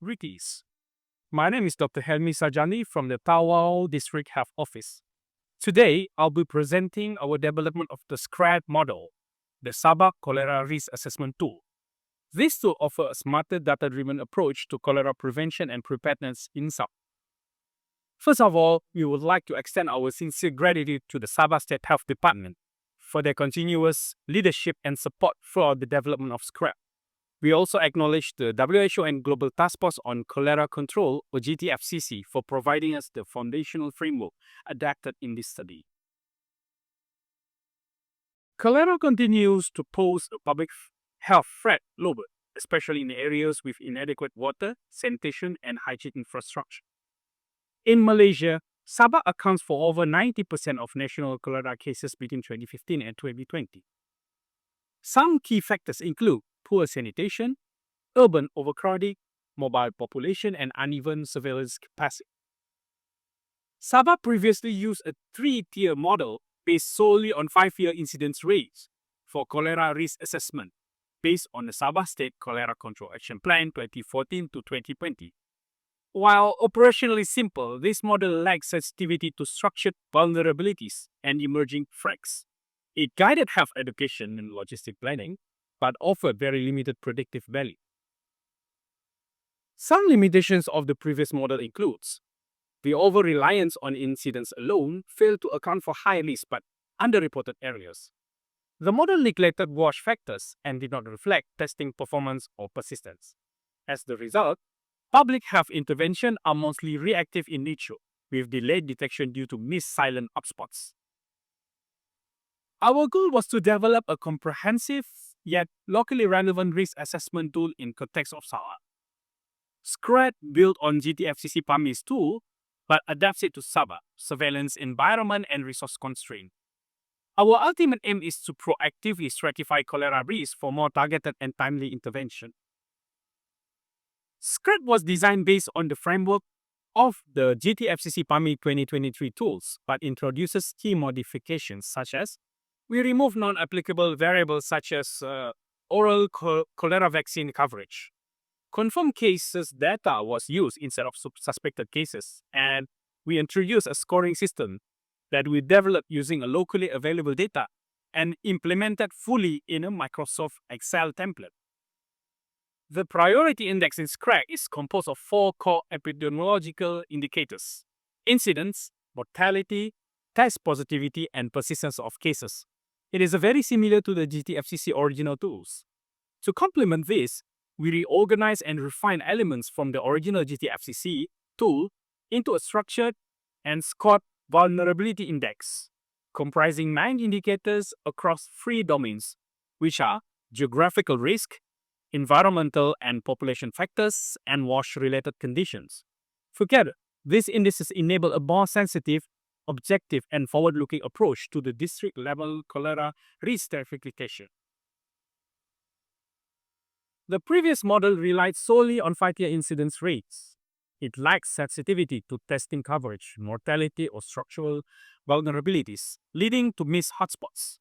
Ritis. My name is Dr. Helmy Sajali from the Tawau District Health Office. Today, I'll be presenting our development of the SCRAT model, the Sabah Cholera Risk Assessment Tool. This tool offers a smarter data-driven approach to cholera prevention and preparedness in Sabah. First of all, we would like to extend our sincere gratitude to the Sabah State Health Department for their continuous leadership and support for the development of SCRAT. We also acknowledge the WHO and Global Task Force on Cholera Control, or GTFCC, for providing us the foundational framework adapted in this study. Cholera continues to pose a public health threat globally, especially in areas with inadequate water, sanitation, and hygiene infrastructure. In Malaysia, Sabah accounts for over 90% of national cholera cases between 2015 and 2020. Some key factors include poor sanitation, urban overcrowding, mobile population, and uneven surveillance capacity. Sabah previously used a three-tier model based solely on 5-year incidence rates for cholera risk assessment, based on the Sabah State Cholera Control Action Plan 2014 to 2020. While operationally simple, this model lacks sensitivity to structured vulnerabilities and emerging threats. It guided health education and logistic planning, but offered very limited predictive value. Some limitations of the previous model includes the over-reliance on incidents alone failed to account for high-risk but underreported areas. The model neglected wash factors and did not reflect testing performance or persistence. As the result, public health interventions are mostly reactive in nature, with delayed detection due to missed silent hotspots. Our goal was to develop a comprehensive yet locally relevant risk assessment tool in context of Sabah. SCRAT built on GTFCC PAMI's tool, but adapts it to Sabah, surveillance environment and resource constraint. Our ultimate aim is to proactively stratify cholera risk for more targeted and timely intervention. SCRAT was designed based on the framework of the GTFCC PAMI 2023 tools, but introduces key modifications such as we remove non-applicable variables such as oral cholera vaccine coverage. Confirmed cases data was used instead of suspected cases, and we introduced a scoring system that we developed using a locally available data and implemented fully in a Microsoft Excel template. The priority index in SCRAT is composed of 4 core epidemiological indicators: incidence, mortality, test positivity, and persistence of cases. It is very similar to the GTFCC original tools. To complement this, we reorganize and refine elements from the original GTFCC tool into a structured and scored vulnerability index, comprising 9 indicators across 3 domains, which are geographical risk, environmental and population factors, and wash-related conditions. Together, these indices enable a more sensitive, objective, and forward-looking approach to the district-level cholera risk stratification. The previous model relied solely on 5-year incidence rates. It lacks sensitivity to testing coverage, mortality, or structural vulnerabilities, leading to missed hotspots.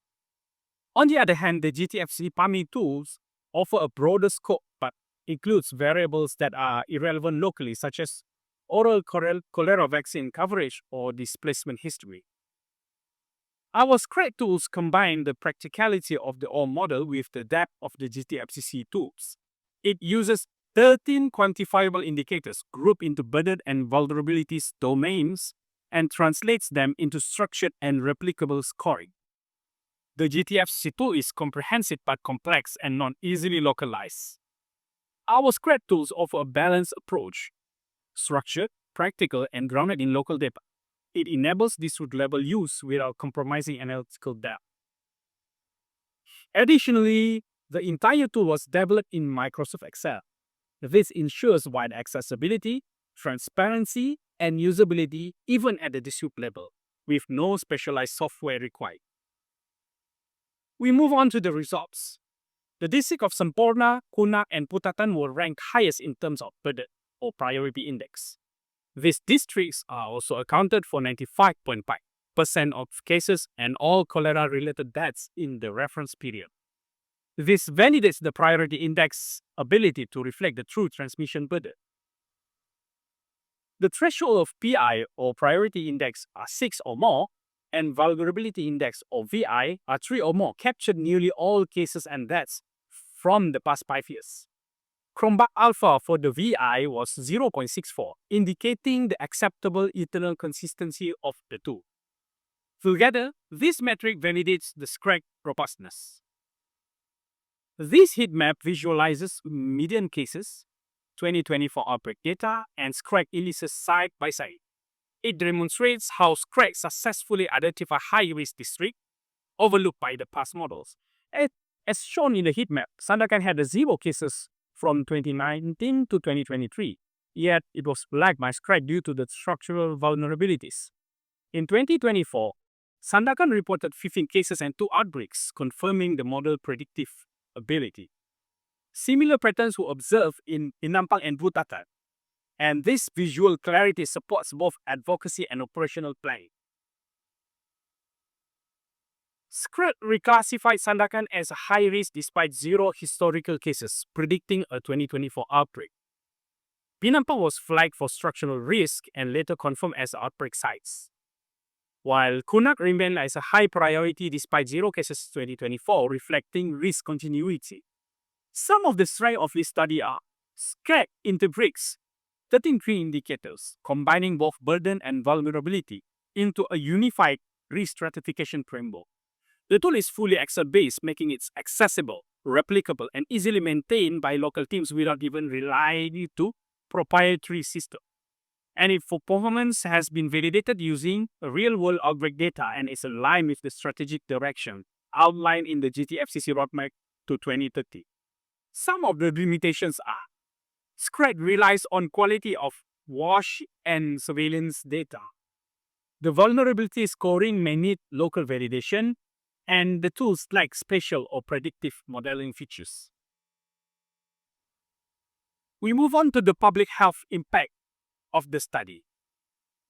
On the other hand, the GTFCC PAMI tools offer a broader scope but includes variables that are irrelevant locally, such as oral cholera vaccine coverage or displacement history. Our SCRAT tools combine the practicality of the old model with the depth of the GTFCC tools. It uses 13 quantifiable indicators grouped into burden and vulnerabilities domains and translates them into structured and replicable scoring. The GTFCC tool is comprehensive but complex and not easily localized. Our SCRAT tools offer a balanced approach, structured, practical, and grounded in local data. It enables district-level use without compromising analytical depth. Additionally, the entire tool was developed in Microsoft Excel. This ensures wide accessibility, transparency, and usability even at the district level, with no specialized software required. We move on to the results. The districts of Semporna, Kunak, and Putatan were ranked highest in terms of burden or priority index. These districts are also accounted for 95.5% of cases and all cholera-related deaths in the reference period. This validates the priority index ability to reflect the true transmission burden. The threshold of PI or priority index are 6 or more, and vulnerability index or VI are 3 or more, captured nearly all cases and deaths from the past 5 years. Chromback alpha for the VI was 0.64, indicating the acceptable internal consistency of the two. Together, this metric validates the SCRAT robustness. This heat map visualizes median cases, 2024 outbreak data, and SCRAT indices side by side. It demonstrates how SCRAT successfully identify high-risk districts overlooked by the past models. As shown in the heat map, Sandakan had 0 cases from 2019 to 2023, yet it was flagged by SCRAT due to the structural vulnerabilities. In 2024, Sandakan reported 15 cases and 2 outbreaks, confirming the model predictive ability. Similar patterns were observed in Penampang and Butatan, and this visual clarity supports both advocacy and operational planning. SCRAT reclassified Sandakan as high risk despite 0 historical cases, predicting a 2024 outbreak. Penampang was flagged for structural risk and later confirmed as outbreak sites, while Kunak remained as a high priority despite 0 cases in 2024, reflecting risk continuity. Some of the strengths of this study are SCRAT interprets 13 key indicators, combining both burden and vulnerability into a unified risk stratification framework. The tool is fully Excel-based, making it accessible, replicable, and easily maintained by local teams without even relying on proprietary system. And its performance has been validated using real-world outbreak data and is aligned with the strategic direction outlined in the GTFCC roadmap to 2030. Some of the limitations are SCRAT relies on quality of wash and surveillance data. The vulnerability scoring may need local validation, and the tools lack spatial or predictive modeling features. We move on to the public health impact of the study.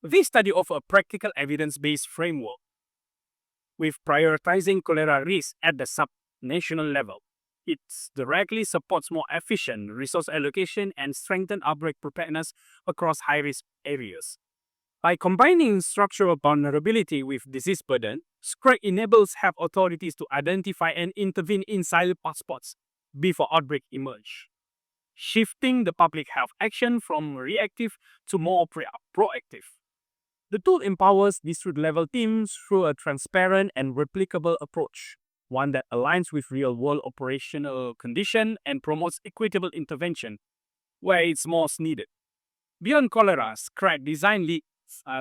This study offers a practical evidence-based framework with prioritizing cholera risk at the sub-national level. It directly supports more efficient resource allocation and strengthened outbreak preparedness across high-risk areas. By combining structural vulnerability with disease burden, SCRAT enables health authorities to identify and intervene in silent hotspots before outbreak emerge, shifting the public health action from reactive to more proactive. The tool empowers district-level teams through a transparent and replicable approach, one that aligns with real-world operational conditions and promotes equitable intervention where it's most needed. Beyond cholera, SCRAT design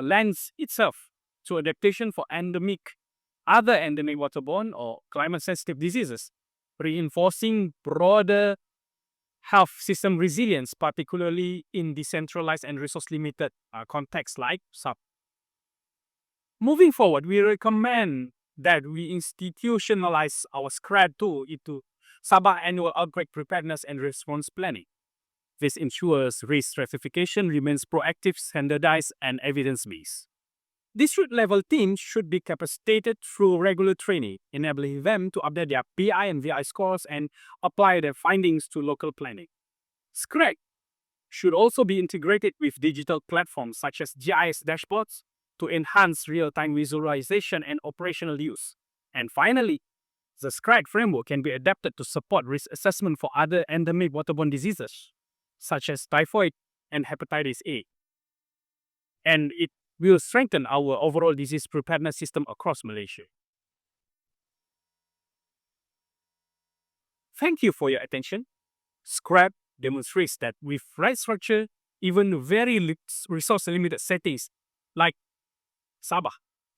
lends itself to adaptation for other endemic waterborne or climate-sensitive diseases, reinforcing broader health system resilience, particularly in decentralized and resource-limited contexts like SAP. Moving forward, we recommend that we institutionalize our SCRAT tool into Sabah annual outbreak preparedness and response planning. This ensures risk stratification remains proactive, standardized, and evidence-based. District-level teams should be capacitated through regular training, enabling them to update their PI and VI scores and apply their findings to local planning. SCRAT should also be integrated with digital platforms such as GIS dashboards to enhance real-time visualization and operational use. And finally, the SCRAT framework can be adapted to support risk assessment for other endemic waterborne diseases, such as typhoid and hepatitis A. And it will strengthen our overall disease preparedness system across Malaysia. Thank you for your attention. SCRAT demonstrates that with right structure, even very resource-limited settings like Sabah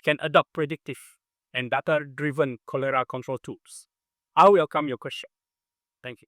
can adopt predictive and data-driven cholera control tools. I welcome your question. Thank you.